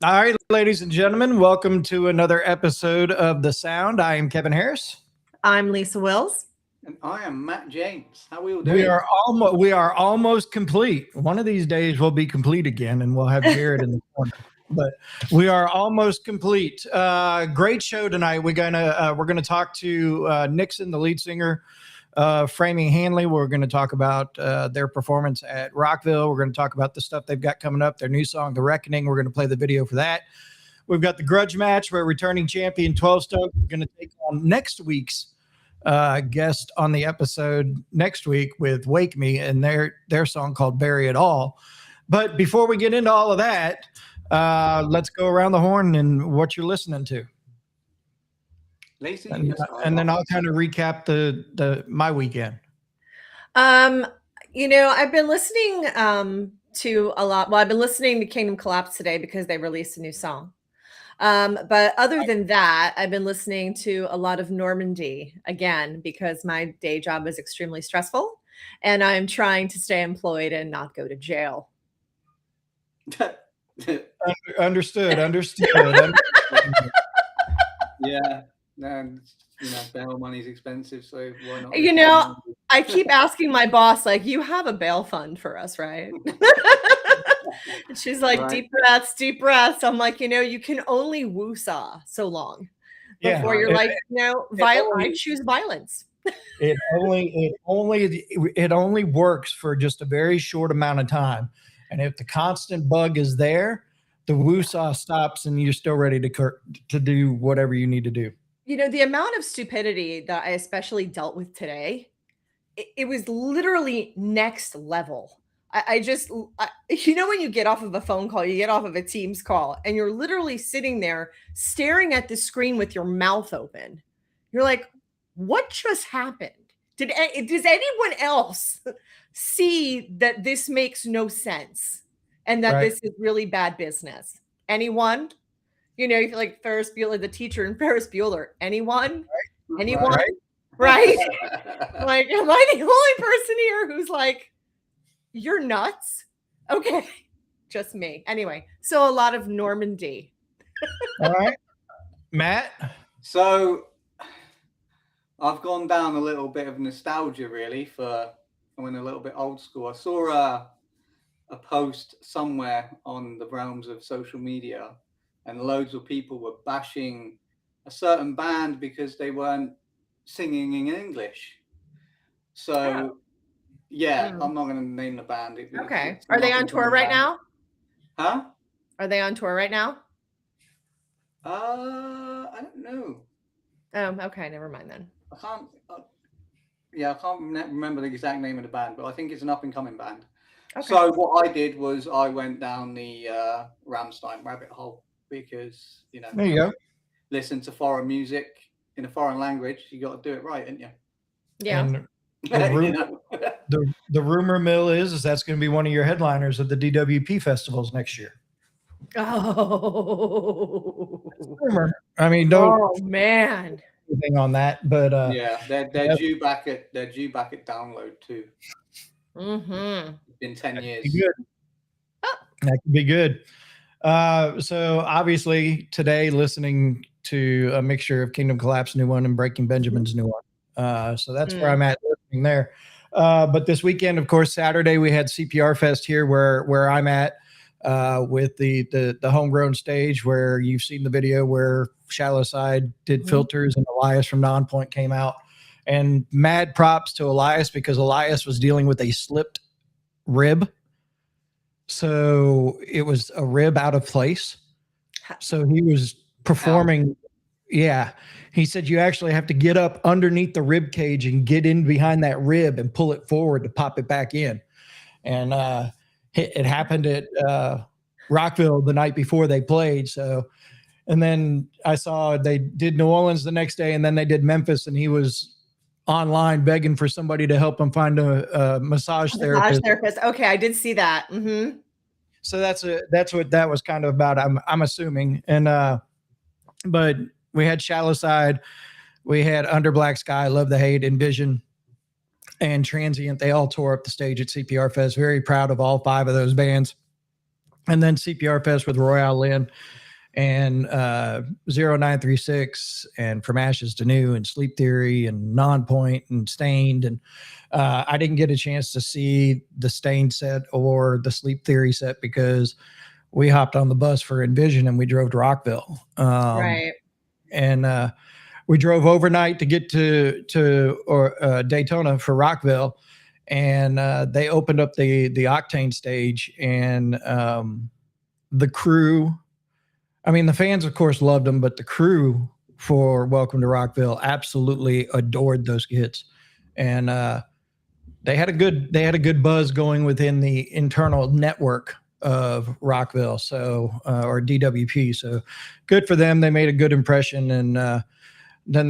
All right, ladies and gentlemen, welcome to another episode of The Sound. I am Kevin Harris. I'm Lisa Wills. And I am Matt James. How are we all We doing? are almost complete. One of these days we'll be complete again, and we'll have Jared in the corner. But we are almost complete. Great show tonight. We're gonna talk to Nixon, the lead singer, Framing Hanley. We're going to talk about their performance at Rockville. We're going to talk about the stuff they've got coming up, their new song, The Reckoning. We're going to play the video for that. We've got the grudge match where returning champion 12 Stone is going to take on next week's guest on the episode next week with Wake Me and their song called Bury It All. But before we get into all of that, let's go around the horn and what you're listening to. Lacey, and then I'll kind of recap my weekend. I've been listening to a lot. Well, I've been listening to Kingdom Collapse today because they released a new song. But other than that, I've been listening to a lot of Normandy again because my day job is extremely stressful and I'm trying to stay employed and not go to jail. Understood. Yeah. And bail money's expensive, so why not? I keep asking my boss, like, you have a bail fund for us, right? And she's like, right. Deep breaths. I'm like, you can only woo-saw so long before you're like, I choose violence. It only works for just a very short amount of time. And if the constant bug is there, the woo-saw stops and you're still ready to do whatever you need to do. The amount of stupidity that I especially dealt with today, it was literally next level. I when you get off of a phone call, you get off of a Teams call, and you're literally sitting there staring at the screen with your mouth open. You're like, what just happened? Does anyone else see that this makes no sense and that this is really bad business? Anyone? You feel like Ferris Bueller, the teacher in Ferris Bueller. Anyone? Right. Anyone? Right? Like, am I the only person here who's like, you're nuts? Okay. Just me. Anyway, so a lot of Normandy. All right. Matt? So I've gone down a little bit of nostalgia, really, I went a little bit old school. I saw a post somewhere on the realms of social media, and loads of people were bashing a certain band because they weren't singing in English. So, I'm not going to name the band. Okay. Are they on tour right now? Huh? Are they on tour right now? I don't know. Okay. Never mind then. I can't remember the exact name of the band, but I think it's an up-and-coming band. Okay. So what I did was I went down the Rammstein rabbit hole. Because there you go. Listen to foreign music in a foreign language, you got to do it right, ain't you? Yeah. And the rumor mill is that's going to be one of your headliners at the DWP festivals next year. Oh, rumor. I mean, don't. Oh man. Anything on that, but they're due back at download too. Mm-hmm. It's been 10 years. Good. That could be good. So obviously today listening to a mixture of Kingdom Collapse new one and Breaking Benjamin's new one. So that's where I'm at listening there. But this weekend, of course, Saturday we had CPR Fest here where I'm at with the homegrown stage where you've seen the video where Shallow Side did filters and Elias from Nonpoint came out. And mad props to Elias because Elias was dealing with a slipped rib. So it was a rib out of place. So he was performing. Yeah. He said, you actually have to get up underneath the rib cage and get in behind that rib and pull it forward to pop it back in. And it happened at Rockville the night before they played. So, and then I saw they did New Orleans the next day and then they did Memphis and he was online begging for somebody to help him find a massage therapist. Okay, I did see that. Mm-hmm. So that's what that was kind of about. I'm assuming. And but we had Shallow Side, we had Under Black Sky, Love the Hate, Envision, and Transient. They all tore up the stage at CPR Fest. Very proud of all 5 of those bands. and then CPR Fest with Royale Lynn and 0936 and From Ashes to New and Sleep Theory and Nonpoint and Stained. And I didn't get a chance to see the Stained set or the Sleep Theory set because we hopped on the bus for Envision and we drove to Rockville. Right. And we drove overnight to get to Daytona for Rockville. And they opened up the Octane stage, and the crew, I mean, the fans, of course, loved them, but the crew for Welcome to Rockville absolutely adored those kids. And they had a good buzz going within the internal network of Rockville, so or DWP. So good for them. They made a good impression, and then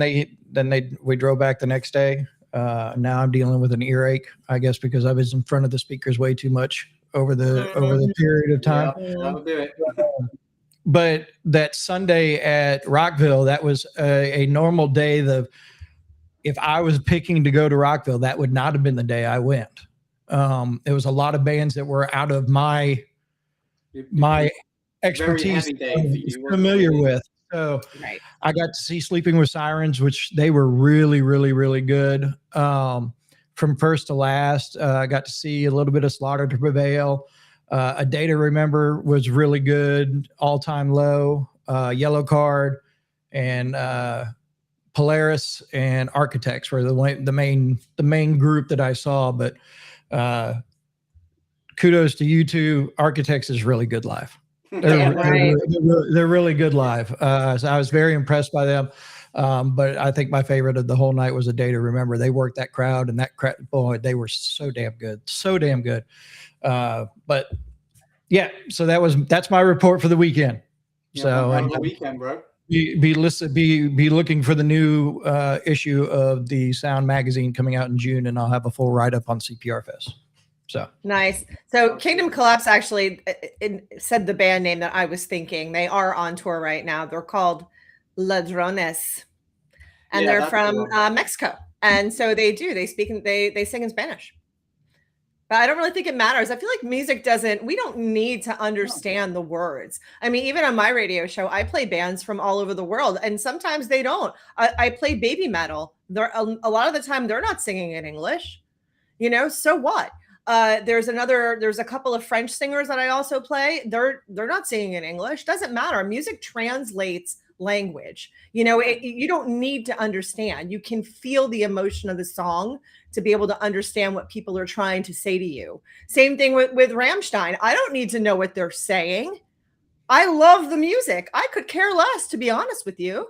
we drove back the next day. Now I'm dealing with an earache, I guess, because I was in front of the speakers way too much over the period of time. Yeah, that'll do it. But that Sunday at Rockville, that was a normal day. If I was picking to go to Rockville, that would not have been the day I went. It was a lot of bands that were out of my expertise, familiar with. So Right. I got to see Sleeping with Sirens, which they were really, really, really good. From first to last, I got to see a little bit of Slaughter to Prevail. A Day to Remember was really good. All Time Low, Yellow Card, and Polaris and Architects were the main group that I saw. But kudos to you two. Architects is really good live. They're really good live. So I was very impressed by them. But I think my favorite of the whole night was A Day to Remember. They worked that crowd, and that crowd, boy, they were so damn good. So damn good. But yeah, so that's my report for the weekend. Yeah, so and the weekend, bro. Be looking for the new issue of the Sound magazine coming out in June, and I'll have a full write up on CPR Fest. So nice. So Kingdom Collapse actually said the band name that I was thinking. They are on tour right now. They're called Ladrones, and they're from Mexico. And so they sing in Spanish. But I don't really think it matters. I feel like music we don't need to understand the words. I mean, even on my radio show, I play bands from all over the world, and sometimes they don't. I play baby metal. A lot of the time they're not singing in English, so what? There's a couple of French singers that I also play. They're not singing in English. Doesn't matter. Music translates language. You don't need to understand. You can feel the emotion of the song to be able to understand what people are trying to say to you. Same thing with Rammstein. I don't need to know what they're saying. I love the music. I could care less, to be honest with you.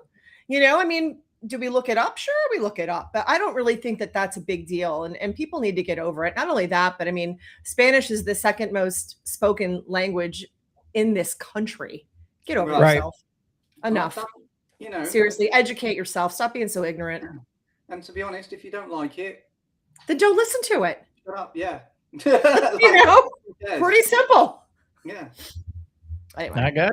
I mean, do we look it up? Sure, we look it up, but I don't really think that that's a big deal. And people need to get over it. Not only that, but I mean, Spanish is the second most spoken language in this country. Get over yourself. Enough. Seriously, educate yourself. Stop being so ignorant. And to be honest, if you don't like it, then don't listen to it. Shut up. Yeah. Pretty simple. Yeah. Anyway.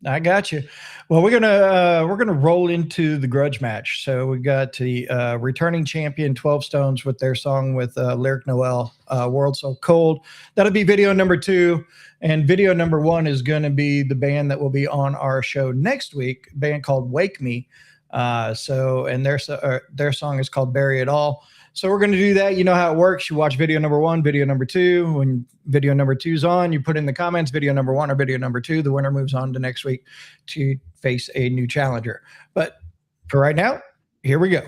I got you. Well, we're gonna roll into the grudge match. So we got the returning champion 12 Stones with their song with Lyric Noel, World So Cold. That'll be video number 2, and video number 1 is going to be the band that will be on our show next week. A band called Wake Me. And their song is called Bury It All. So we're going to do that. You know how it works. You watch video number 1, video number 2. When video number 2 is on, you put in the comments video number 1 or video number 2. The winner moves on to next week to face a new challenger. But for right now, here we go.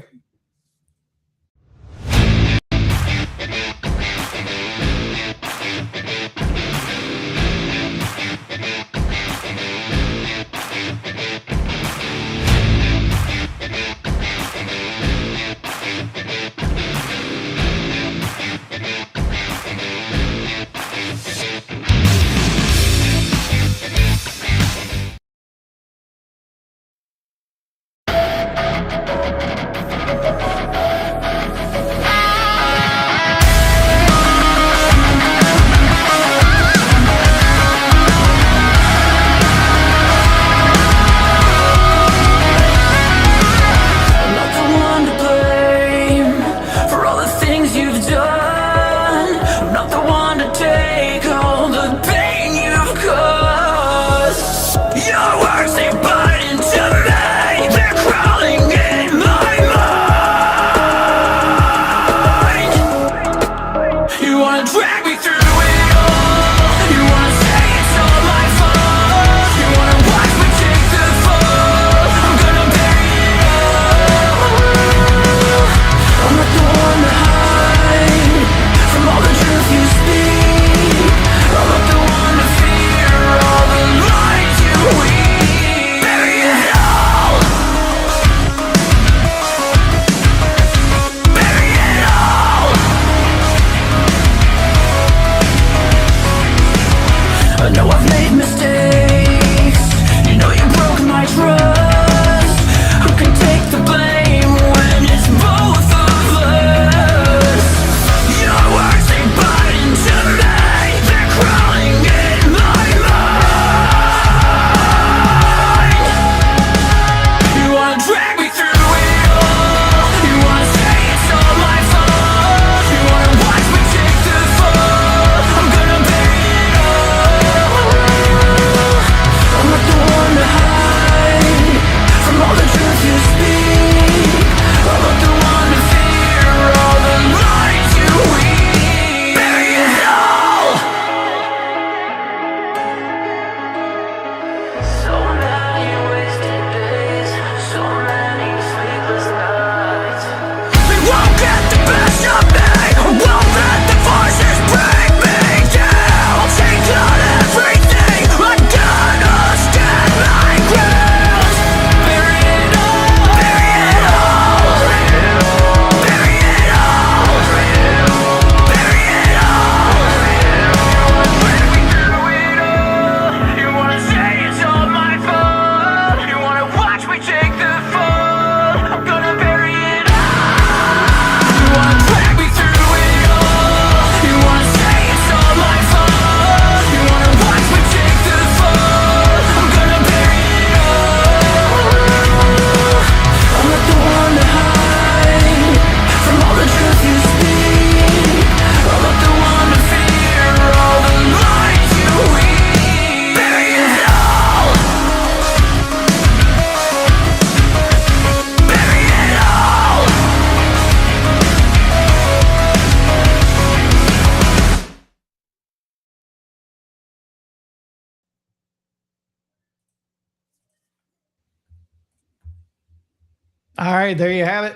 All right, there you have it.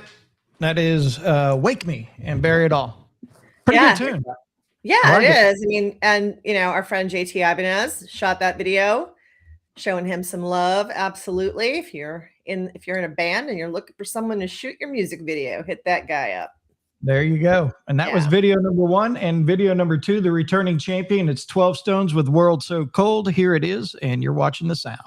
That is Wake Me and Bury It All. Pretty Yeah. good tune. Yeah, I like it it. is. I mean, and our friend JT Ibanez shot that video, showing him some love. Absolutely. If you're in a band and you're looking for someone to shoot your music video, hit that guy up. There you go. And that was Yeah. video number 1. And video number 2, the returning champion. It's 12 Stones with World So Cold. Here it is. And you're watching the sound.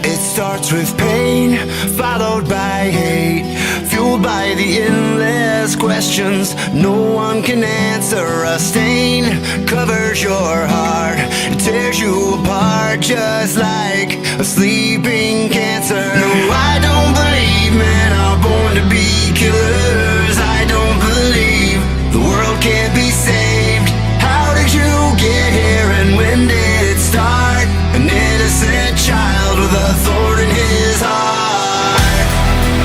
It starts with pain, followed by hate, fueled by the endless questions no one can answer. A stain covers your heart, it tears you apart just like a sleeping cancer. No, I don't believe men are born to be killers. I don't believe the world can't be saved. How did you get here and when did it start? An innocent child with a thorn in his heart.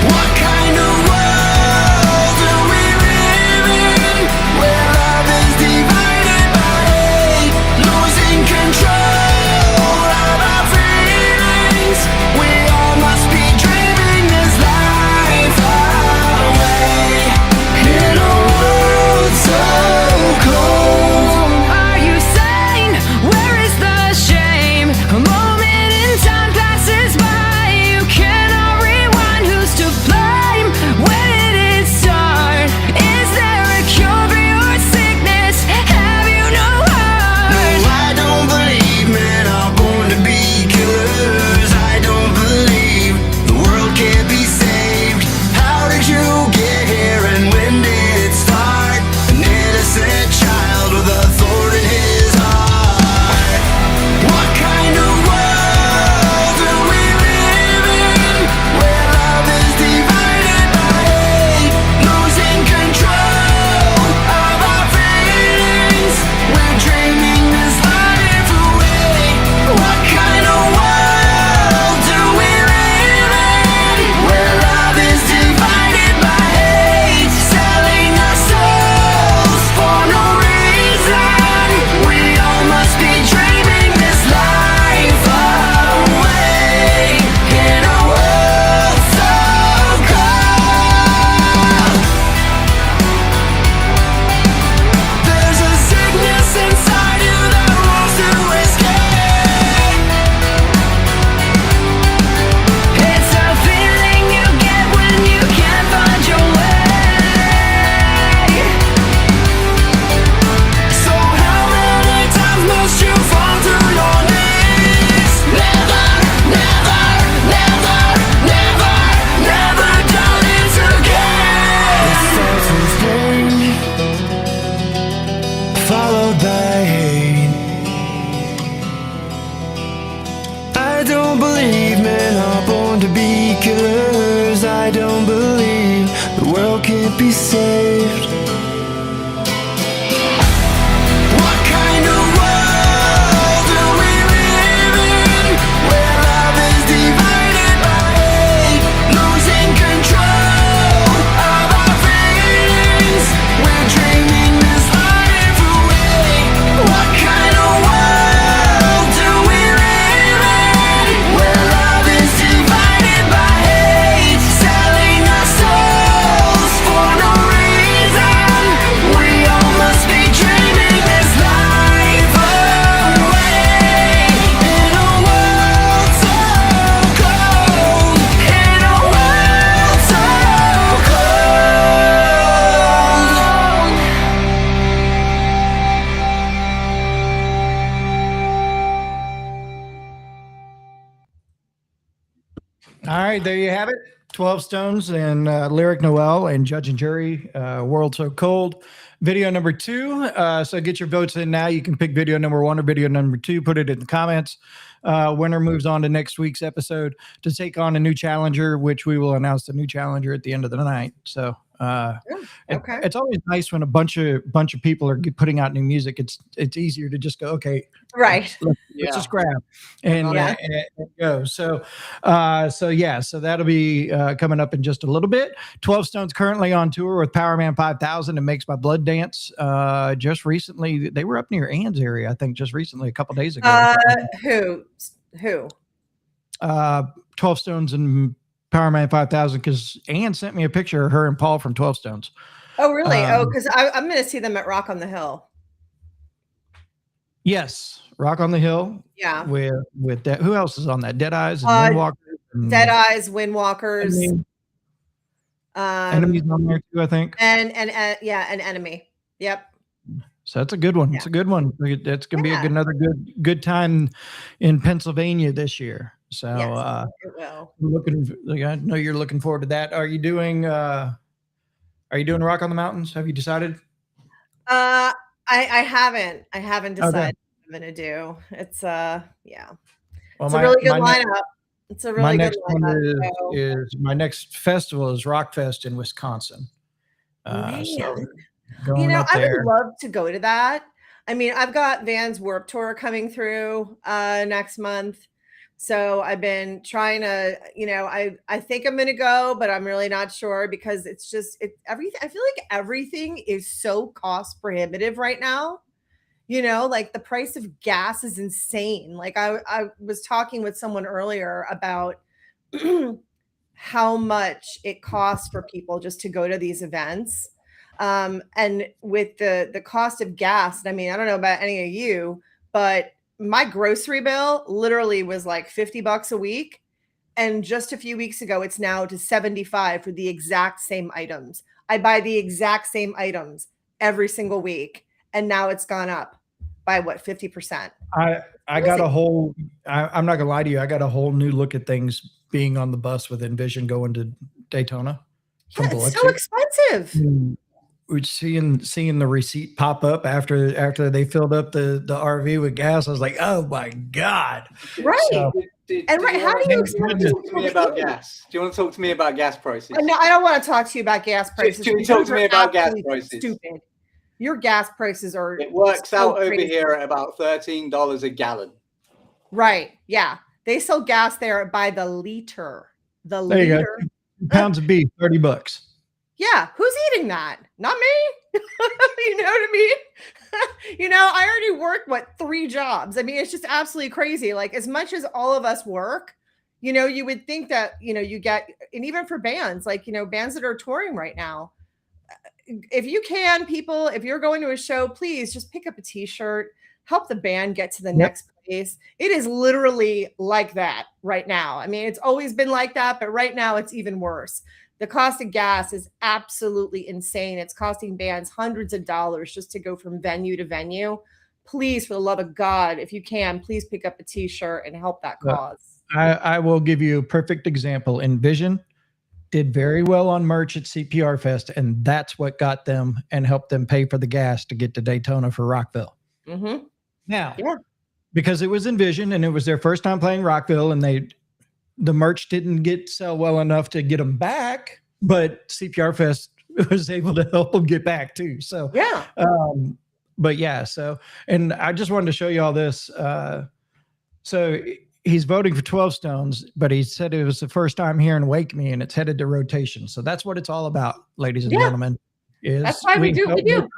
What kind of world do we live in, where love is divided by hate, losing control of our feelings? We all must be dreaming this life away in a world so cold. Are you sane? Where is the shame? A moment in time passes by. You cannot rewind. Who's to blame? When did it start? Is there a cure for your sickness? Have you no heart? No, I don't believe men are born to be killers. I don't believe the world can't be saved. How did you get here and when did it start? An innocent child with a thorn in his heart. What kind of world do we live in, where love is divided by hate, losing control of our feelings? We're dreaming this life away. What kind of world do we live in, where love is divided by hate, selling our souls for no reason? We all must be dreaming this life away in a world so cold. There's a sickness inside you that wants to escape. It's a feeling you get when you can't find your way. So how many times must you fall to your knees? Never, never, never, never, never done it again. It starts with pain, followed by hate. I don't believe men are born to be killers. I don't believe the world can't be saved. What kind of world do we live in, where love is divided by hate, losing control of our feelings? We're dreaming this life away. What kind of world do we live in, where love is divided by hate, selling our souls for no reason? We all must be dreaming this life away in a world so cold, in a world so cold. All right, there you have it. 12 Stones and Lyric Noel and Judge and Jury, World So Cold. Video number 2. So get your votes in now. You can pick video number 1 or video number 2. Put it in the comments. Winner moves on to next week's episode to take on a new challenger, which we will announce the new challenger at the end of the night. So Okay. It's always nice when a bunch of people are putting out new music. It's easier to just go, okay, Right. let's just grab and, Yeah. and go. So that'll be coming up in just a little bit. 12 Stone's currently on tour with Power Man 5000 and Makes My Blood Dance. Just recently, they were up near Ann's area, I think, just recently, a couple days ago. Who? 12 Stones and Power Man 5000, because Ann sent me a picture of her and Paul from 12 Stones. Oh, really? Because I'm going to see them at Rock on the Hill. Yes, Rock on the Hill. Yeah. With that. Who else is on that? Dead Eyes and Windwalkers. Dead Eyes, Windwalkers. Enemy's on there too, I think. And Enemy. Yep. So that's a good one. Yeah. It's a good one. It's going to be another good time in Pennsylvania this year. So it will. I know you're looking forward to that. Are you doing Rock on the Mountains? Have you decided? I haven't decided Okay. what I'm gonna do. It's Well, it's a really good lineup. It's a really good lineup. Is my next festival is Rockfest in Wisconsin. So going up I there. would love to go to that. I mean, I've got Van's Warped Tour coming through next month. So I've been trying to, I think I'm going to go, but I'm really not sure because it's just everything. I feel like everything is so cost prohibitive right now. Like the price of gas is insane. Like I was talking with someone earlier about how much it costs for people just to go to these events. And with the cost of gas, I mean, I don't know about any of you, but my grocery bill literally was like $50 a week. And just a few weeks ago, it's now to $75 for the exact same items. I buy the exact same items every single week. And now it's gone up by 50%. I got a whole, I'm not gonna lie to you. I got a whole new look at things being on the bus with Envision going to Daytona. Yeah, it's so expensive. We're seeing the receipt pop up after they filled up the RV with gas. I was like, oh my God. Right. So, how do you explain to me about gas? Do you want to talk to me about gas prices? No, I don't want to talk to you about gas prices. Can you talk to me about gas prices? Stupid. Your gas prices are. It works so out over crazy. here at about $13 a gallon. Right. Yeah. They sell gas there by the liter. There you go. 2 pounds of beef, $30. Yeah. Who's eating that? Not me. You know what I mean? I already work 3 jobs. I mean, it's just absolutely crazy. Like as much as all of us work, you would think that, you get, and even for bands, like, bands that are touring right now, if you can, people, if you're going to a show, please just pick up a t-shirt, help the band get to the next place. It is literally like that right now. I mean, it's always been like that, but right now it's even worse. The cost of gas is absolutely insane. It's costing bands hundreds of dollars just to go from venue to venue. Please, for the love of God, if you can, please pick up a t-shirt and help that cause. I will give you a perfect example. Envision did very well on merch at CPR Fest, and that's what got them and helped them pay for the gas to get to Daytona for Rockville. Mm-hmm. Now, because it was Envision and it was their first time playing Rockville, and the merch didn't sell well enough to get them back, but CPR Fest was able to help them get back too. So and I just wanted to show you all this. So he's voting for 12 Stones, but he said it was the first time here in Wake Me, and it's headed to rotation. So that's what it's all about, ladies and gentlemen. That's why we do what we do.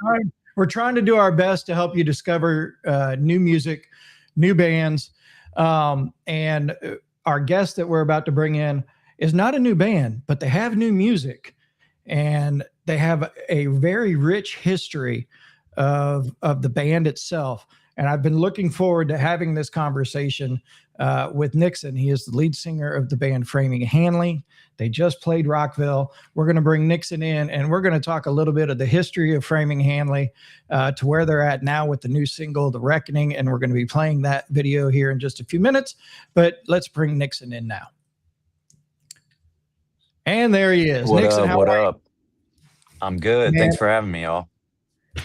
We're trying to do our best to help you discover new music, new bands. And our guest that we're about to bring in is not a new band, but they have new music, and they have a very rich history of the band itself. And I've been looking forward to having this conversation with Nixon. He is the lead singer of the band Framing Hanley. They just played Rockville. We're going to bring Nixon in, and we're going to talk a little bit of the history of Framing Hanley to where they're at now with the new single, The Reckoning. And we're going to be playing that video here in just a few minutes. But let's bring Nixon in now. And there he is. What Nixon, up? how What are you? up? I'm good. Man. Thanks for having me, y'all.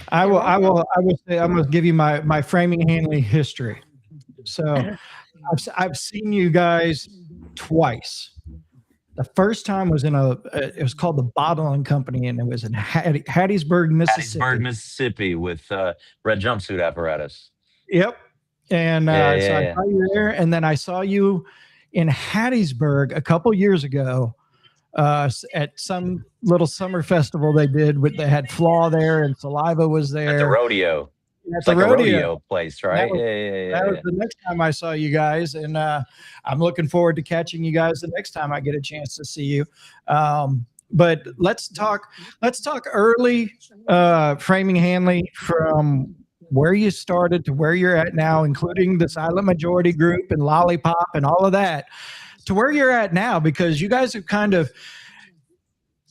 I will say I'm going to give you my Framing Hanley history. So I've seen you guys twice. The first time was in it was called the Bottling Company, and it was in Hattiesburg, Mississippi. Hattiesburg, Mississippi, with red jumpsuit apparatus. Yep. And Yeah, so I yeah. saw you there, and then I saw you in Hattiesburg a couple years ago at some little summer festival they did. They had Flaw there, and Saliva was there. At the rodeo. At It's the like a rodeo. rodeo place, right? That was the next time I saw you guys, and I'm looking forward to catching you guys the next time I get a chance to see you. But let's talk early Framing Hanley, from where you started to where you're at now, including the Silent Majority group and Lollipop and all of that, to where you're at now, because you guys have kind of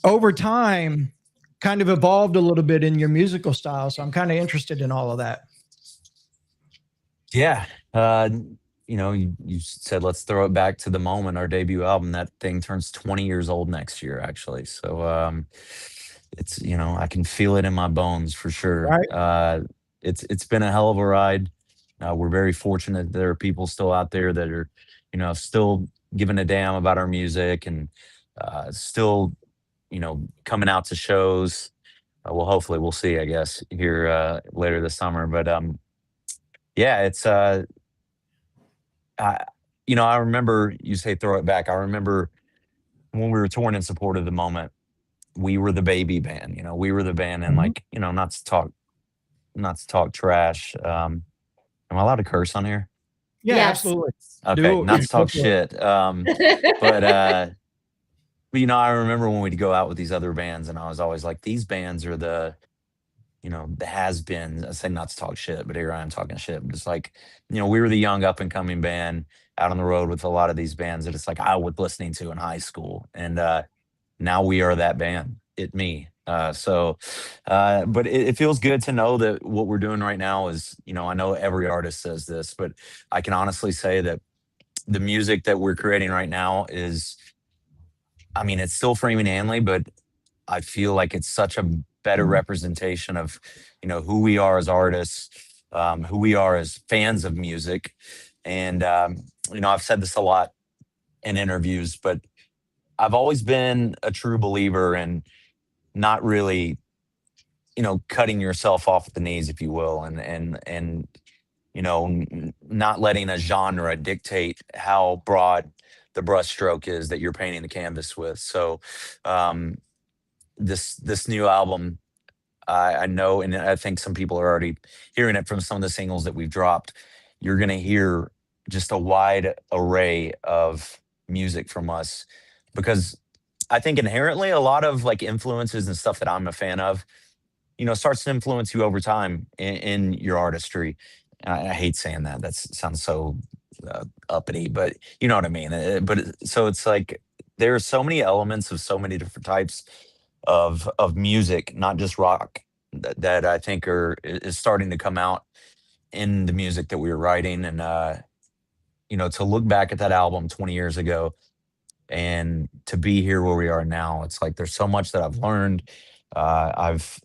over time kind of evolved a little bit in your musical style. So I'm kind of interested in all of that. Yeah. You said, let's throw it back to the moment, our debut album. That thing turns 20 years old next year, actually. So it's, I can feel it in my bones for sure. Right. It's been a hell of a ride. We're very fortunate that there are people still out there that are, still giving a damn about our music, and still, coming out to shows. Well, hopefully we'll see, I guess, here later this summer. But yeah, it's I remember you say throw it back. I remember when we were touring in support of the moment, we were the baby band. We were the band, and not to talk trash. Am I allowed to curse on here? Yeah, Yes. absolutely. Okay, not to talk shit. But I remember when we'd go out with these other bands, and I was always like, these bands are the has-beens. I say not to talk shit, but here I am talking shit. But it's like, we were the young up and coming band out on the road with a lot of these bands that it's like I was listening to in high school, and now we are that band. Me. But it feels good to know that what we're doing right now is, I know every artist says this, but I can honestly say that the music that we're creating right now is, it's still Framing Hanley, but I feel like it's such a better representation of, who we are as artists, who we are as fans of music. And, I've said this a lot in interviews, but I've always been a true believer in not really, cutting yourself off at the knees, if you will, and not letting a genre dictate how broad the brushstroke is that you're painting the canvas with. So this new album, I know, and I think some people are already hearing it from some of the singles that we've dropped. You're going to hear just a wide array of music from us, because I think inherently a lot of like influences and stuff that I'm a fan of, starts to influence you over time in your artistry. I hate saying that. That sounds so uppity, but you know what I mean. So it's like there are so many elements of so many different types of music, not just rock, that I think is starting to come out in the music that we were writing. And to look back at that album 20 years ago and to be here where we are now, it's like there's so much that I've learned. I've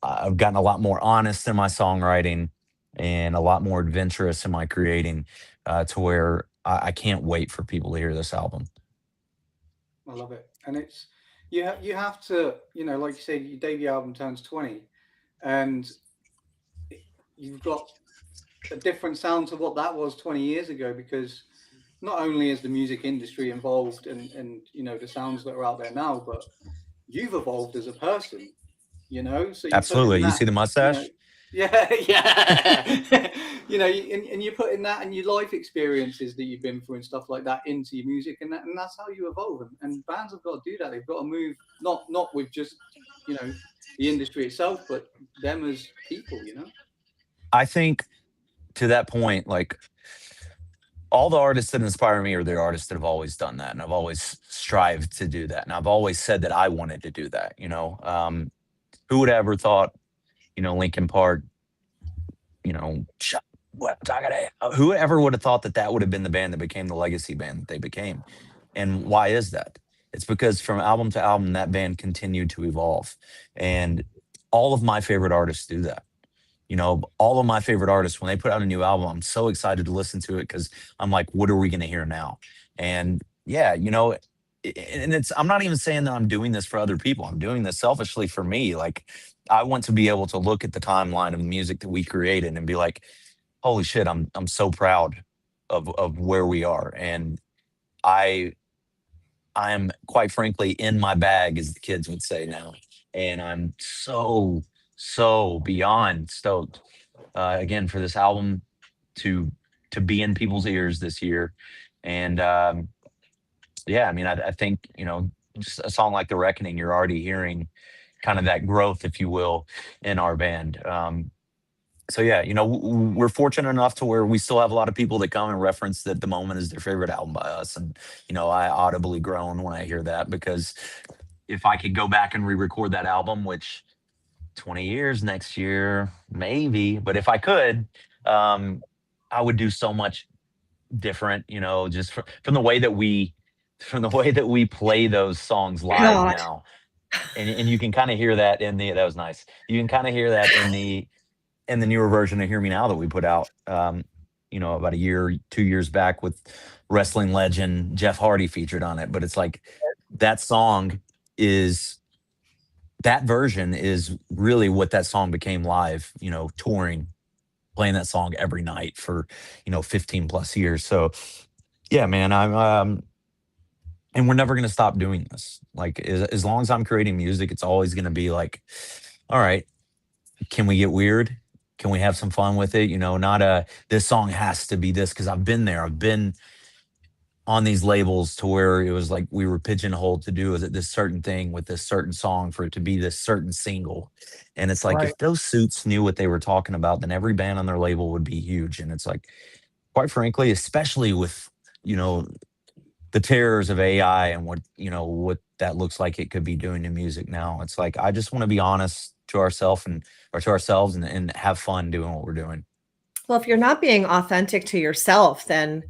gotten a lot more honest in my songwriting and a lot more adventurous in my creating, to where I can't wait for people to hear this album. I love it. And it's you have to, like you said, your debut album turns 20, and you've got a different sound to what that was 20 years ago, because not only is the music industry involved and the sounds that are out there now, but you've evolved as a person, so absolutely. You see the mustache? Yeah. And you're putting that and your life experiences that you've been through and stuff like that into your music, and that's how you evolve. And bands have got to do that. They've got to move not with just the industry itself, but them as people. I think to that point, like, all the artists that inspire me are the artists that have always done that, and I've always strived to do that, and I've always said that I wanted to do that. Who would have ever thought, Linkin Park, whoever would have thought that would have been the band that became the legacy band that they became? And why is that? It's because from album to album, that band continued to evolve, and all of my favorite artists do that. All of my favorite artists, when they put out a new album, I'm so excited to listen to it, because I'm like, what are we going to hear now? And yeah, and I'm not even saying that I'm doing this for other people. I'm doing this selfishly for me. Like, I want to be able to look at the timeline of the music that we created and be like, holy shit, I'm so proud of where we are. And I I am quite frankly in my bag, as the kids would say now. And I'm so beyond stoked again for this album to be in people's ears this year. And yeah, I mean, I think, just a song like The Reckoning, you're already hearing kind of that growth, if you will, in our band. So yeah, we're fortunate enough to where we still have a lot of people that come and reference that The Moment is their favorite album by us. And, I audibly groan when I hear that, because if I could go back and re-record that album, which 20 years next year, maybe, but if I could, I would do so much different, just from the way that we play those songs live God. now. And you can kind of hear that that was nice. You can kind of hear that in the newer version of Hear Me Now that we put out, about a year, 2 years back, with wrestling legend Jeff Hardy featured on it. But it's like that version is really what that song became live, touring, playing that song every night for, 15 plus years. So yeah, man, and we're never going to stop doing this. Like, as long as I'm creating music, it's always going to be like, all right, can we get weird? Can we have some fun with it? Not this song has to be this, because I've been there. I've been on these labels to where it was like we were pigeonholed to do this certain thing with this certain song for it to be this certain single. And it's like, Right. if those suits knew what they were talking about, then every band on their label would be huge. And it's like, quite frankly, especially with, the terrors of AI and what that looks like it could be doing to music now. It's like, I just want to be honest to ourselves and have fun doing what we're doing. Well, if you're not being authentic to yourself, then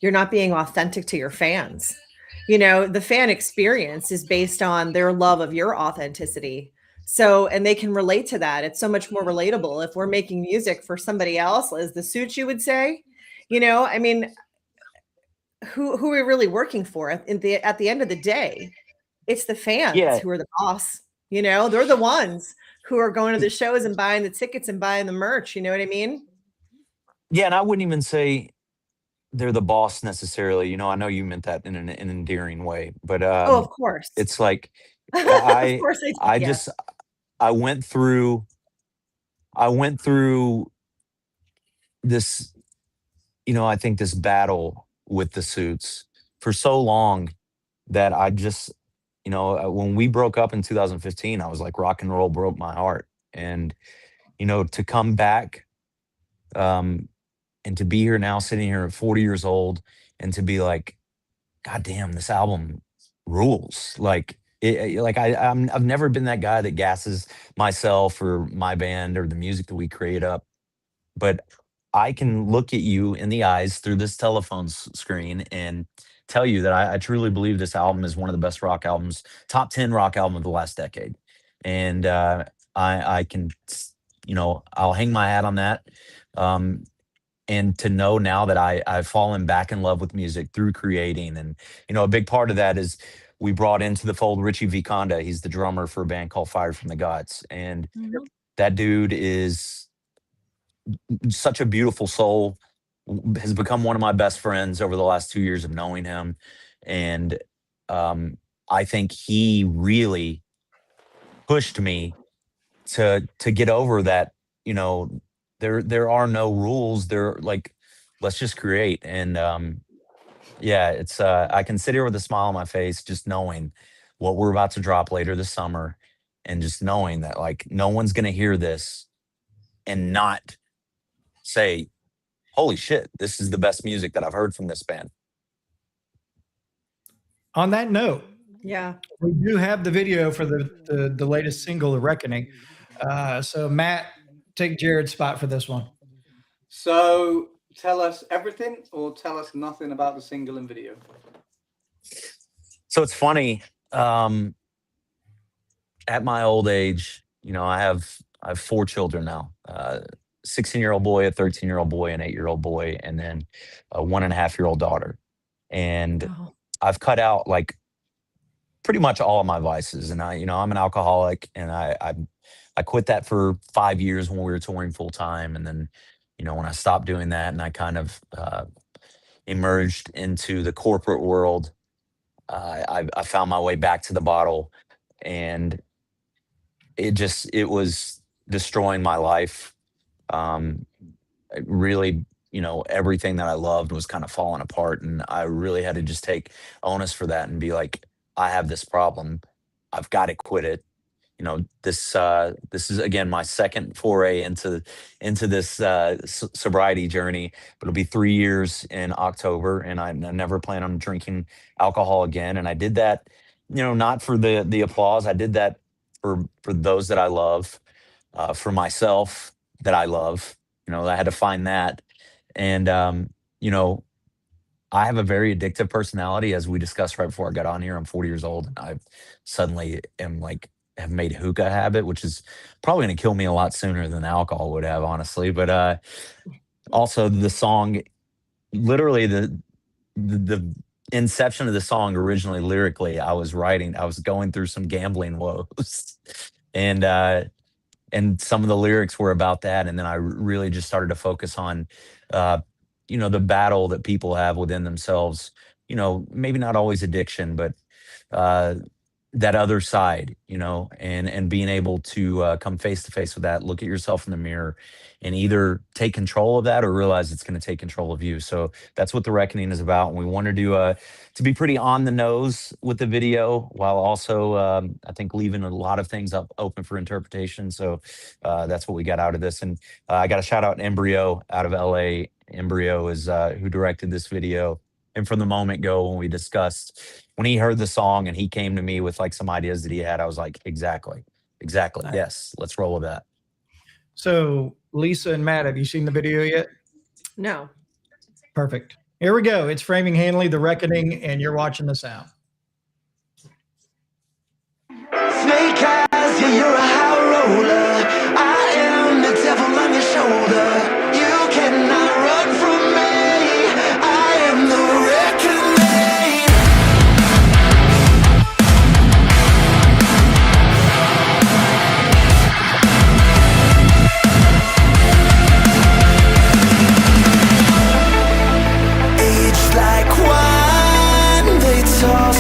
you're not being authentic to your fans. The fan experience is based on their love of your authenticity. So, and they can relate to that. It's so much more relatable if we're making music for somebody else, as the suit you would say. I mean, who are we really working for at the end of the day? It's the fans Yeah. who are the boss. They're the ones who are going to the shows and buying the tickets and buying the merch. You know what I mean? Yeah. And I wouldn't even say they're the boss necessarily. I know you meant that in an endearing way, but Oh, of course. it's like, Of I course I do. I Yes. just I went through this, I think this battle with the suits for so long that I just, when we broke up in 2015, I was like, rock and roll broke my heart. And, to come back, and to be here now, sitting here at 40 years old, and to be like, God damn, this album rules. Like, I've never been that guy that gasses myself or my band or the music that we create up, but I can look at you in the eyes through this telephone screen and tell you that I truly believe this album is one of the best rock albums, top 10 rock album of the last decade. And I can, I'll hang my hat on that. And to know now that I've fallen back in love with music through creating. And, a big part of that is we brought into the fold Richie Viconda. He's the drummer for a band called Fire from the Gods. And that dude is such a beautiful soul, has become one of my best friends over the last 2 years of knowing him. And I think he really pushed me to get over that, there are no rules. They're like, let's just create. And yeah, it's I can sit here with a smile on my face just knowing what we're about to drop later this summer, and just knowing that, like, no one's gonna hear this and not say, holy shit, this is the best music that I've heard from this band. On that note, Yeah. we do have the video for the latest single, The Reckoning. So Matt, take Jared's spot for this one. So tell us everything or tell us nothing about the single and video. So it's funny. At my old age, I have 4 children now. 16-year-old boy, a 13-year-old boy, an 8-year-old boy, and then a 1.5-year-old daughter. And Oh. I've cut out like pretty much all of my vices. And I'm an alcoholic, and I quit that for 5 years when we were touring full time. And then, when I stopped doing that and I kind of emerged into the corporate world, I found my way back to the bottle, and it was destroying my life. Really, everything that I loved was kind of falling apart, and I really had to just take onus for that and be like, I have this problem. I've got to quit it. This is again my second foray into this sobriety journey, but it'll be 3 years in October, and I never plan on drinking alcohol again. And I did that, not for the applause. I did that for those that I love, for myself that I love. I had to find that. And I have a very addictive personality, as we discussed right before I got on here. I'm 40 years old, and I suddenly have made hookah a habit, which is probably going to kill me a lot sooner than alcohol would have, honestly. But also the song, literally the inception of the song originally lyrically, I was going through some gambling woes, and some of the lyrics were about that. And then I really just started to focus on, the battle that people have within themselves, maybe not always addiction, but that other side, and being able to come face to face with that, look at yourself in the mirror, and either take control of that or realize it's going to take control of you. So that's what The Reckoning is about. And we wanted to be pretty on the nose with the video, while also, I think, leaving a lot of things open for interpretation. So that's what we got out of this. And I got to shout out Embryo out of LA. Embryo is who directed this video. And from the moment go, when we discussed, when he heard the song and he came to me with like some ideas that he had, I was like, exactly. Yes, let's roll with that. So Lisa and Matt, have you seen the video yet? No. Perfect. Here we go. It's Framing Hanley, The Reckoning, and you're watching the sound. Snake eyes, yeah, you're a high roller. I am the devil on your shoulder. You cannot run from me. I am the reckoning. Aged like wine, they toss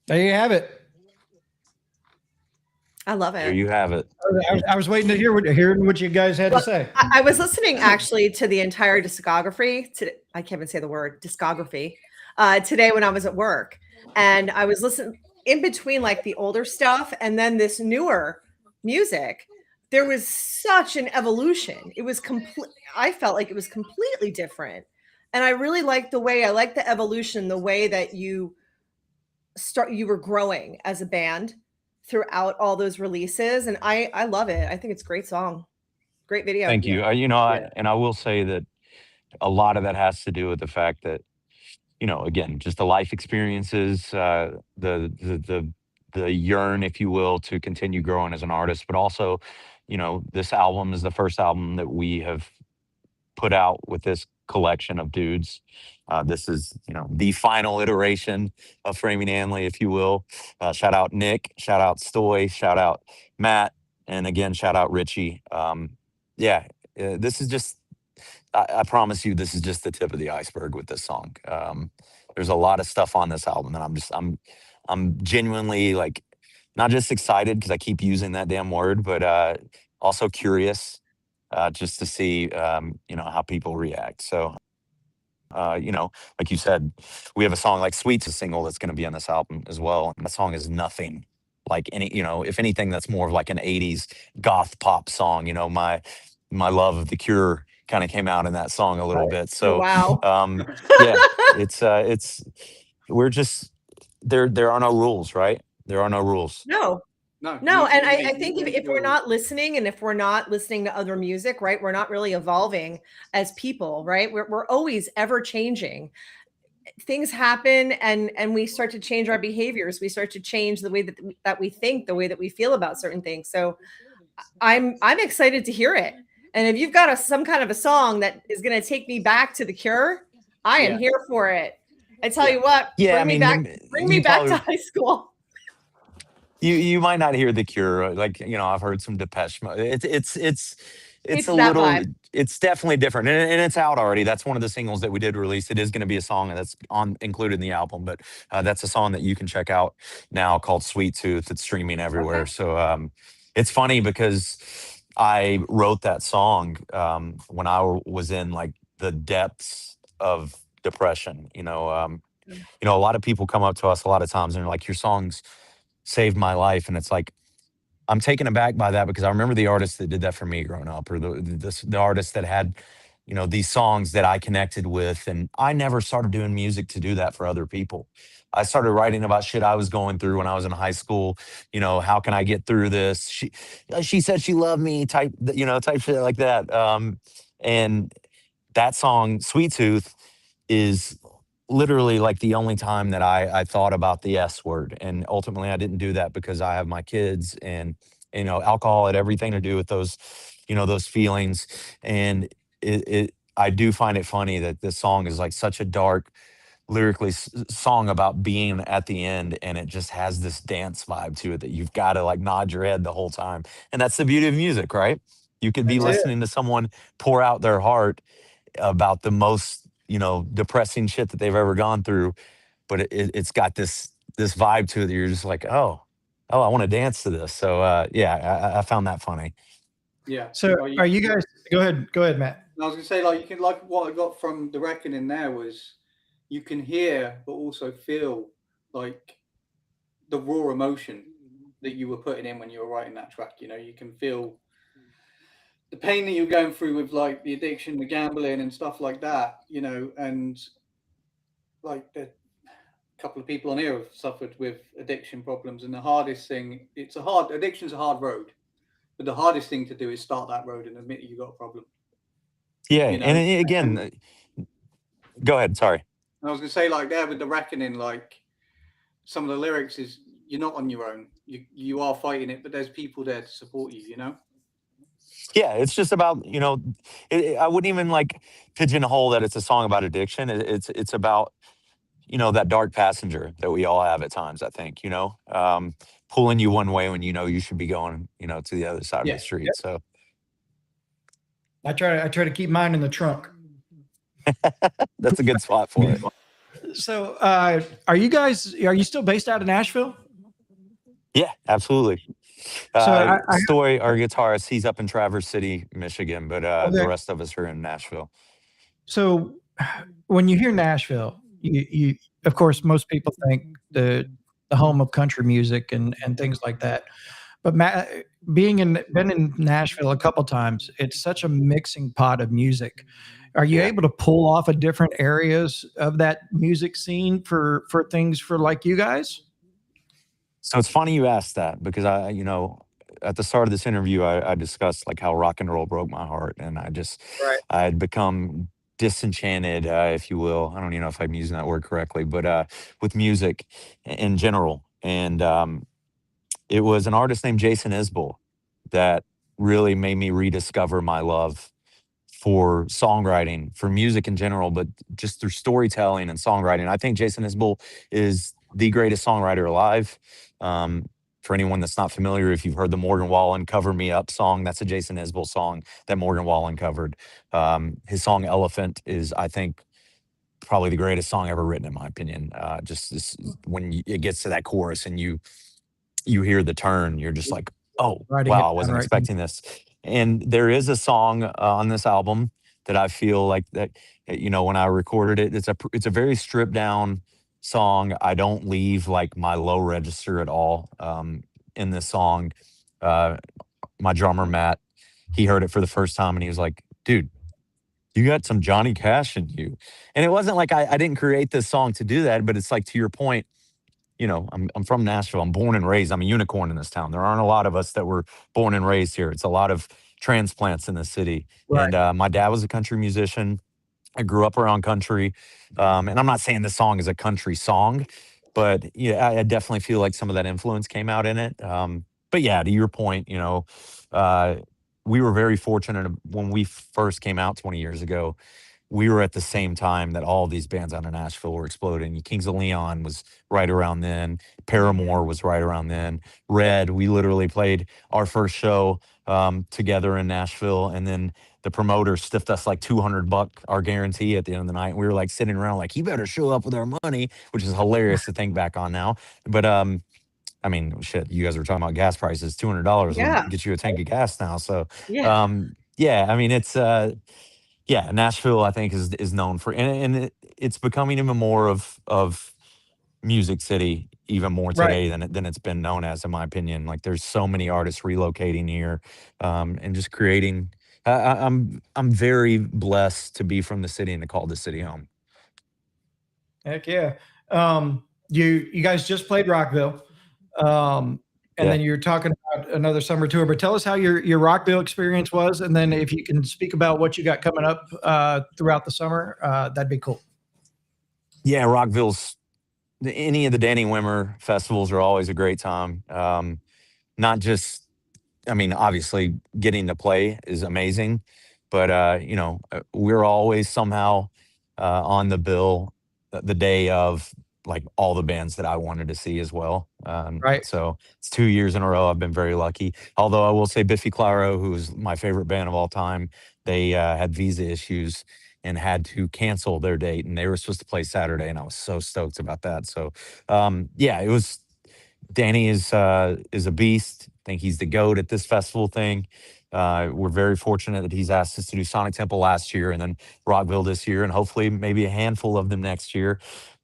There you have it. I love There it. you have it. I was waiting to hear what you guys had to say. I was listening actually to the entire discography. I can't even say the word discography today when I was at work, and I was listening in between like the older stuff and then this newer music. There was such an evolution. It was complete. I felt like it was completely different, and I really liked the evolution, the way that you were growing as a band throughout all those releases, and I love it. I think it's a great song. Great video. Thank you. I will say that a lot of that has to do with the fact that, again, just the life experiences, the yearn, if you will, to continue growing as an artist, but also, this album is the first album that we have put out with this collection of dudes. This is, the final iteration of Framing Hanley, if you will. Shout out Nick, shout out Stoy, shout out Matt, and again, shout out Richie. This is just, I promise you, this is just the tip of the iceberg with this song. There's a lot of stuff on this album, and I'm genuinely like, not just excited because I keep using that damn word, but also curious, just to see, how people react. So, like you said, we have a song like "Sweet's" a single that's going to be on this album as well. And that song is nothing like any, if anything, that's more of like an '80s goth pop song. My love of The Cure kind of came out in that song a little bit. So, wow. yeah, it's we're just there are no rules, right? There are no rules. No, and I think if we're not listening, and if we're not listening to other music, right, we're not really evolving as people, right? We're always ever changing. Things happen, and we start to change our behaviors. We start to change the way that we think, the way that we feel about certain things. So I'm excited to hear it. And if you've got some kind of a song that is going to take me back to The Cure, I am here for it. I tell you what, bring me back to high school. You might not hear The Cure, like, I've heard some Depeche Mode. It's a that little, vibe. It's definitely different, and it's out already. That's one of the singles that we did release. It is going to be a song that's included in the album, but that's a song that you can check out now called "Sweet Tooth." It's streaming everywhere. Okay. So it's funny because I wrote that song when I was in like the depths of depression. A lot of people come up to us a lot of times and they're like, "Your songs saved my life," and it's like, I'm taken aback by that because I remember the artists that did that for me growing up, or the artists that had, these songs that I connected with, and I never started doing music to do that for other people. I started writing about shit I was going through when I was in high school. How can I get through this? She said she loved me, type shit like that. And that song, "Sweet Tooth," is literally like the only time that I thought about the S word. And ultimately I didn't do that because I have my kids, and, alcohol had everything to do with those, those feelings. And I do find it funny that this song is like such a dark, lyrically song about being at the end, and it just has this dance vibe to it that you've got to like nod your head the whole time. And that's the beauty of music, right? You could be That's it. listening to someone pour out their heart about the most, depressing shit that they've ever gone through, but it's got this vibe to it that you're just like, oh, I want to dance to this. So I found that funny. Yeah. So are you guys, go ahead, Matt. I was gonna say, like, what I got from The Reckoning there was you can hear but also feel like the raw emotion that you were putting in when you were writing that track. You can feel the pain that you're going through with like the addiction, the gambling and stuff like that, and like a couple of people on here have suffered with addiction problems, and the hardest thing, addiction's a hard road, but the hardest thing to do is start that road and admit you've got a problem. Yeah. And again, go ahead. Sorry. I was gonna say, like, there with The Reckoning, like some of the lyrics is, you're not on your own. You are fighting it, but there's people there to support you, Yeah, it's just about, I wouldn't even like pigeonhole that it's a song about addiction. It's about, that dark passenger that we all have at times, I think, pulling you one way when you should be going, to the other side of the street. So I try to keep mine in the trunk. that's a good spot for it. So, are you still based out of Nashville? Yeah, absolutely. So I Stoy, our guitarist, he's up in Traverse City, Michigan, but the okay. rest of us are in Nashville. So when you hear Nashville, you of course most people think the home of country music and things like that. But been in Nashville a couple times, it's such a mixing pot of music. Are you Yeah. able to pull off of different areas of that music scene for things for like you guys? So it's funny you asked that because at the start of this interview, I discussed like how rock and roll broke my heart, and Right. I had become disenchanted, if you will. I don't even know if I'm using that word correctly, but with music in general. And it was an artist named Jason Isbell that really made me rediscover my love for songwriting, for music in general, but just through storytelling and songwriting. I think Jason Isbell is the greatest songwriter alive. Um, for anyone that's not familiar, if you've heard the Morgan Wallen "Cover Me Up" song, that's a Jason Isbell song that Morgan Wallen covered. His song "Elephant" is, I think, probably the greatest song ever written, in my opinion. Just this, when it gets to that chorus and you hear the turn, you're just like, oh, Writing it wow, I down wasn't right now. expecting this. And there is a song on this album that I feel like that, when I recorded it, it's a very stripped down song. I don't leave like my low register at all in this song. Uh, my drummer, Matt, he heard it for the first time and he was like, dude, you got some Johnny Cash in you. And it wasn't like I didn't create this song to do that, but it's like, to your point, I'm from Nashville. I'm born and raised. I'm a unicorn in this town. There aren't a lot of us that were born and raised here. It's a lot of transplants in the city. Right. And my dad was a country musician. I grew up around country. And I'm not saying this song is a country song, but yeah, I definitely feel like some of that influence came out in it. But yeah, to your point, uh, we were very fortunate when we first came out 20 years ago. We were at the same time that all of these bands out of Nashville were exploding. Kings of Leon was right around then. Paramore was right around then. Red, we literally played our first show together in Nashville, and then the promoter stiffed us like $200 our guarantee at the end of the night. We were like sitting around like, he better show up with our money, which is hilarious to think back on now. But I mean, shit, you guys were talking about gas prices. $200 will Yeah. get you a tank of gas now. So Yeah. yeah, I mean, yeah, Nashville, I think, is known for, and it's becoming even more of music city, even more Right. today than it's been known as, in my opinion. Like, there's so many artists relocating here, and just creating. I'm very blessed to be from the city and to call the city home. Heck yeah. You guys just played Rockville. And Yeah. then you're talking about another summer tour, but tell us how your Rockville experience was. And then if you can speak about what you got coming up throughout the summer, that'd be cool. Yeah, Rockville's any of the Danny Wimmer festivals are always a great time. Not just, I mean, obviously getting to play is amazing, but we're always somehow on the bill the day of, like, all the bands that I wanted to see as well. Right. So it's 2 years in a row. I've been very lucky. Although I will say Biffy Clyro, who's my favorite band of all time, they had visa issues and had to cancel their date, and they were supposed to play Saturday, and I was so stoked about that. So yeah, it was. Danny is a beast. I think he's the GOAT at this festival thing. We're very fortunate that he's asked us to do Sonic Temple last year and then Rockville this year, and hopefully maybe a handful of them next year.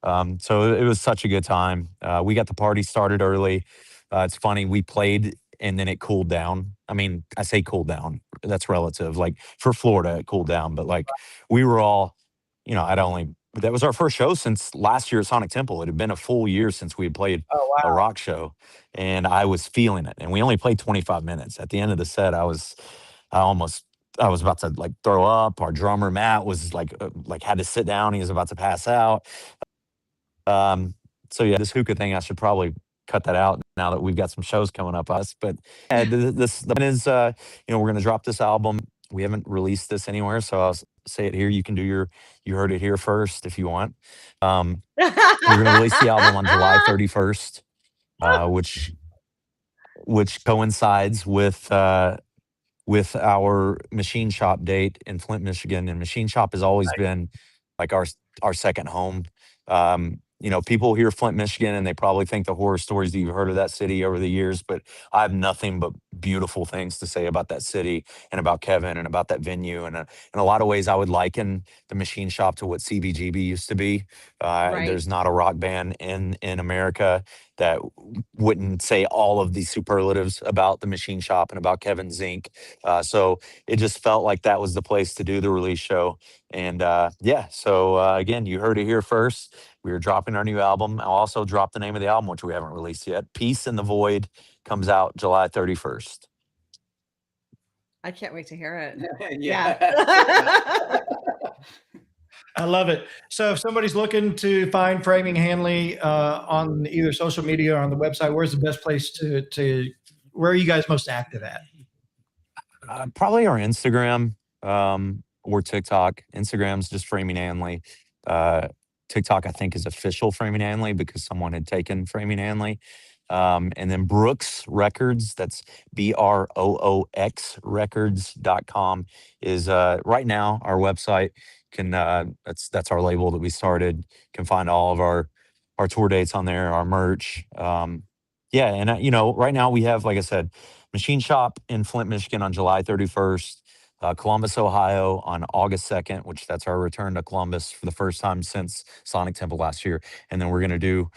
So it was such a good time. We got the party started early. It's funny, we played and then it cooled down. I mean, I say cooled down. That's relative. Like, for Florida, it cooled down, but like, we were all, that was our first show since last year at Sonic Temple. It had been a full year since we had played Oh, a wow. rock show, and I was feeling it. And we only played 25 minutes. At the end of the set, I was about to like throw up. Our drummer Matt was like had to sit down. He was about to pass out. So yeah, this hookah thing, I should probably cut that out now that we've got some shows coming up us. But yeah, the plan is, we're gonna drop this album. We haven't released this anywhere, so I'll say it here. You can do you heard it here first if you want. We're gonna release the album on July 31st, which coincides with our Machine Shop date in Flint, Michigan. And Machine Shop has always been like our second home. You know, people hear Flint, Michigan, and they probably think the horror stories that you've heard of that city over the years, but I have nothing but beautiful things to say about that city and about Kevin and about that venue. And in a lot of ways, I would liken the Machine Shop to what CBGB used to be. Right. There's not a rock band in America that wouldn't say all of these superlatives about the Machine Shop and about Kevin Zink. So it just felt like that was the place to do the release show. And yeah, so again, you heard it here first. We are dropping our new album. I'll also drop the name of the album, which we haven't released yet. Peace in the Void comes out July 31st. I can't wait to hear it. Yeah. I love it. So if somebody's looking to find Framing Hanley on either social media or on the website, where's the best place to where are you guys most active at? Probably our Instagram or TikTok. Instagram's just Framing Hanley. TikTok, I think, is official Framing Hanley because someone had taken Framing Hanley. And then Brooks Records, that's BROOX records.com is right now our website. That's our label that we started. Can find all of our tour dates on there, our merch. Yeah, and you know, right now we have, like I said, Machine Shop in Flint, Michigan on July 31st. Columbus, Ohio on August 2nd, which that's our return to Columbus for the first time since Sonic Temple last year. And then we're going to do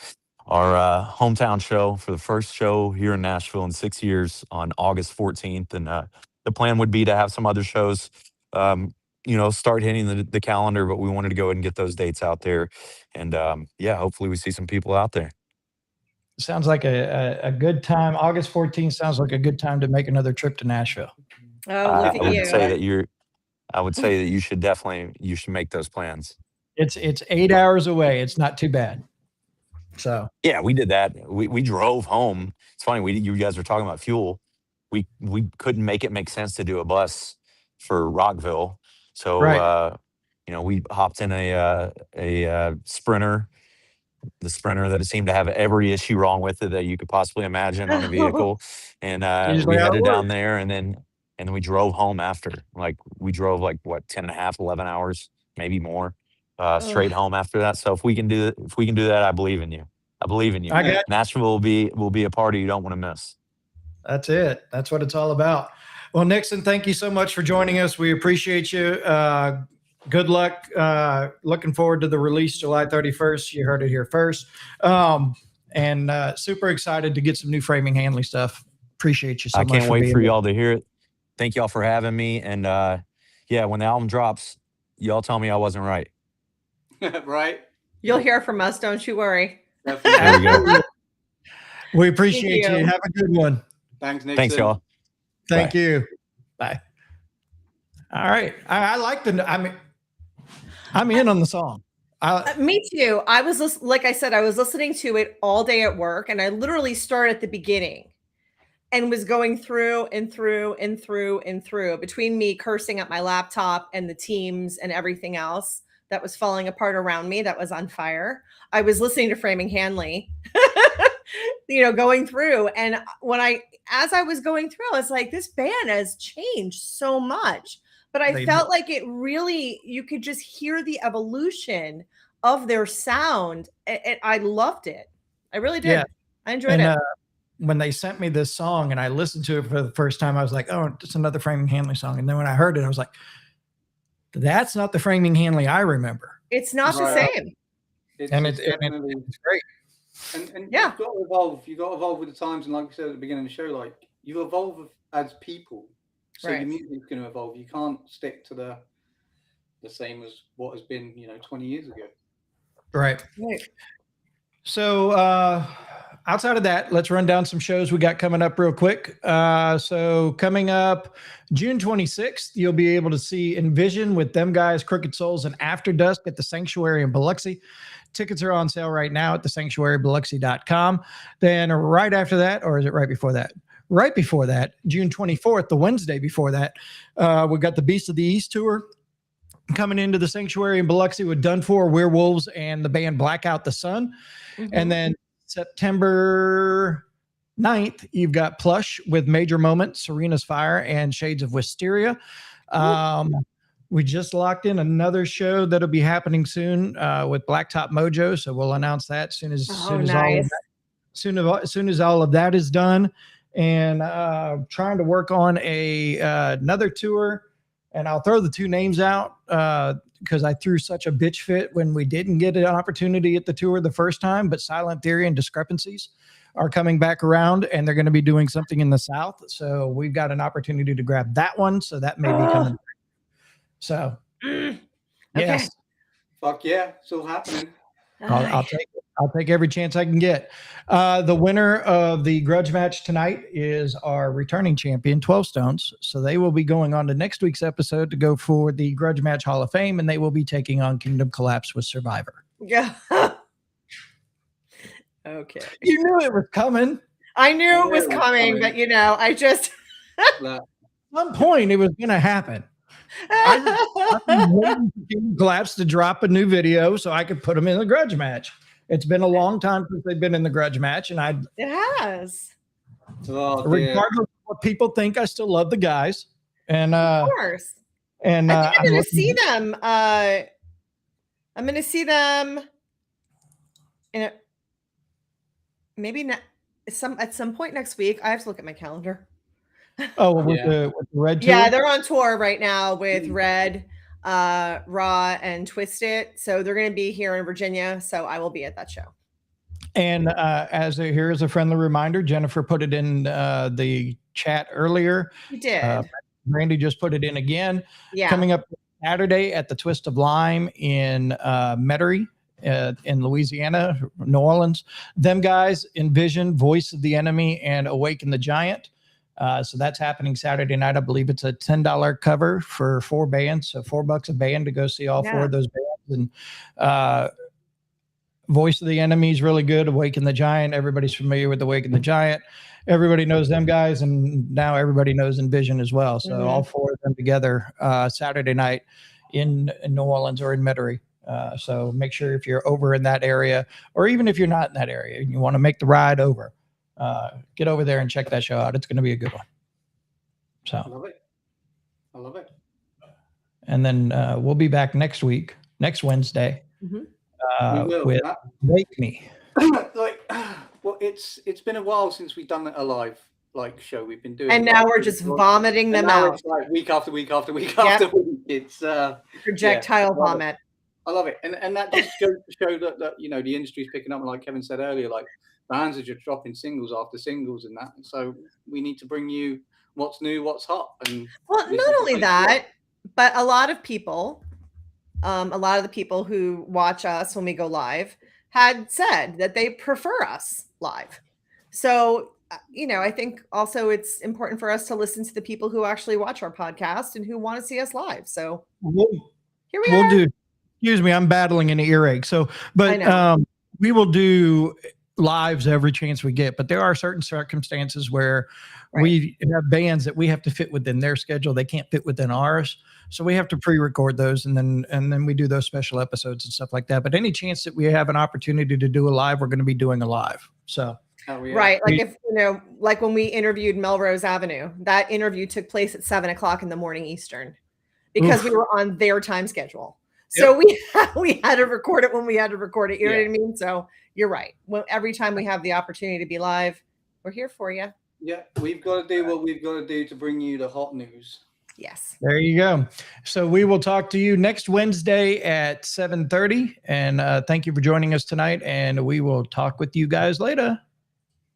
our hometown show for the first show here in Nashville in 6 years on August 14th. And the plan would be to have some other shows, you know, start hitting the calendar, but we wanted to go ahead and get those dates out there. And yeah, hopefully we see some people out there. Sounds like a good time. August 14th sounds like a good time to make another trip to Nashville. Oh, I look at would you. say that I would say that you should make those plans. It's 8 hours away. It's not too bad. So yeah, we did that. We drove home. It's funny. You guys were talking about fuel. We couldn't make it make sense to do a bus for Rockville. So, Right. You know, we hopped in a Sprinter, the Sprinter that seemed to have every issue wrong with it that you could possibly imagine on a vehicle. And Usually we how it headed down works. there and then we drove home after. Like we drove like what 10 and a half, 11 hours, maybe more, straight home after that. So if we can do that, I believe in you. I believe in you. I got you. Nashville will be a party you don't want to miss. That's it. That's what it's all about. Well, Nixon, thank you so much for joining us. We appreciate you. Good luck. Looking forward to the release July 31st. You heard it here first. And super excited to get some new Framing Hanley stuff. Appreciate you so much. I can't wait for y'all to hear it. Thank y'all for having me. And yeah, when the album drops, y'all tell me I wasn't right. Right. You'll hear from us. Don't you worry. There we go. We appreciate Thank you. you. Have a good one. Thanks, Nixon. Thanks, y'all. Thank Bye. you. Bye. All right. I like I'm in on the song. Me too. Like I said, I was listening to it all day at work, and I literally started at the beginning and was going through and through and through and through between me cursing at my laptop and the Teams and everything else that was falling apart around me that was on fire. I was listening to Framing Hanley, going through. And as I was going through, I was like, this band has changed so much. But I felt like it really, you could just hear the evolution of their sound. And I loved it. I really did. Yeah. I enjoyed it. When they sent me this song and I listened to it for the first time, I was like, oh, it's another Framing Hanley song. And then when I heard it, I was like, that's not the Framing Hanley I remember. It's not the same. It's great. And yeah, you've got to evolve. You've got to evolve with the times. And like I said at the beginning of the show, like you evolve as people. So right. Your music's going to evolve. You can't stick to the same as what has been, 20 years ago. Right. Right. So outside of that, let's run down some shows we got coming up real quick. So coming up June 26th, you'll be able to see Envision with them guys, Crooked Souls, and After Dusk at the Sanctuary in Biloxi. Tickets are on sale right now at thesanctuarybiloxi.com. Then right after that, or is it right before that? Right before that, June 24th, the Wednesday before that, we got the Beast of the East tour coming into the Sanctuary in Biloxi with Done For, Werewolves, and the band Blackout the Sun. Mm-hmm. And then September 9th, you've got Plush with Major Moment, Serena's Fire, and Shades of Wisteria. We just locked in another show that'll be happening soon with Blacktop Mojo. So we'll announce that as soon as all of nice. that, soon as all of that is done. And trying to work on another tour. And I'll throw the two names out because I threw such a bitch fit when we didn't get an opportunity at the tour the first time. But Silent Theory and Discrepancies are coming back around, and they're going to be doing something in the South. So we've got an opportunity to grab that one. So that may be coming. So, yes. Fuck yeah, it's all happening. I'll take it. I'll take every chance I can get. The winner of the grudge match tonight is our returning champion, 12 Stones. So they will be going on to next week's episode to go for the grudge match Hall of Fame, and they will be taking on Kingdom Collapse with Survivor. Yeah. Okay. You knew it was coming. I knew it was coming, but I just at some point it was going to happen. I've been waiting for Kingdom Collapse to drop a new video so I could put them in the grudge match. It's been a long time since they've been in the grudge match, and it has. Regardless of what people think, I still love the guys. And of course. And I think I'm going to see them. I'm going to see them in maybe at some point next week. I have to look at my calendar. Oh, with the Red tour? Yeah, they're on tour right now with Red, Raw, and Twisted. So they're going to be here in Virginia. So I will be at that show. And here's a friendly reminder, Jennifer put it in the chat earlier. You did. Randy just put it in again. Yeah. Coming up Saturday at the Twist of Lime in Metairie. In Louisiana, New Orleans. Them guys, Envision, Voice of the Enemy, and Awaken the Giant. So that's happening Saturday night. I believe it's a $10 cover for 4 bands. So $4 a band to go see all 4 of those bands. And Voice of the Enemy is really good. Awaken the Giant. Everybody's familiar with Awaken the Giant. Everybody knows them guys. And now everybody knows Envision as well. So all 4 of them together Saturday night in New Orleans or in Metairie. So make sure if you're over in that area, or even if you're not in that area and you want to make the ride over, get over there and check that show out. It's going to be a good one. So I love it. And then we'll be back next Wednesday, with Wake Me. Well, it's been a while since we've done a live show. We've been doing, and now we're just vomiting them out. It's like week after week after week after week. It's projectile vomit. I love it, and that just goes to show that the industry's picking up. And like Kevin said earlier, bands are just dropping singles after singles and that. And so we need to bring you what's new, what's hot. And not only that, but a lot of the people who watch us when we go live had said that they prefer us live. So, I think also it's important for us to listen to the people who actually watch our podcast and who want to see us live. So here we are. Excuse me, I'm battling an earache. So, but we will do lives every chance we get. But there are certain circumstances where we have bands that we have to fit within their schedule. They can't fit within ours. So we have to pre-record those, and then we do those special episodes and stuff like that. But any chance that we have an opportunity to do a live, we're going to be doing a live. So right, if like when we interviewed Melrose Avenue, that interview took place at 7:00 in the morning Eastern, because we were on their time schedule. So we had to record it when we had to record it. You know what I mean? So you're right. Well, every time we have the opportunity to be live, we're here for you. Yeah, we've got to do what we've got to do to bring you the hot news. Yes. There you go. So we will talk to you next Wednesday at 7:30. And thank you for joining us tonight. And we will talk with you guys later.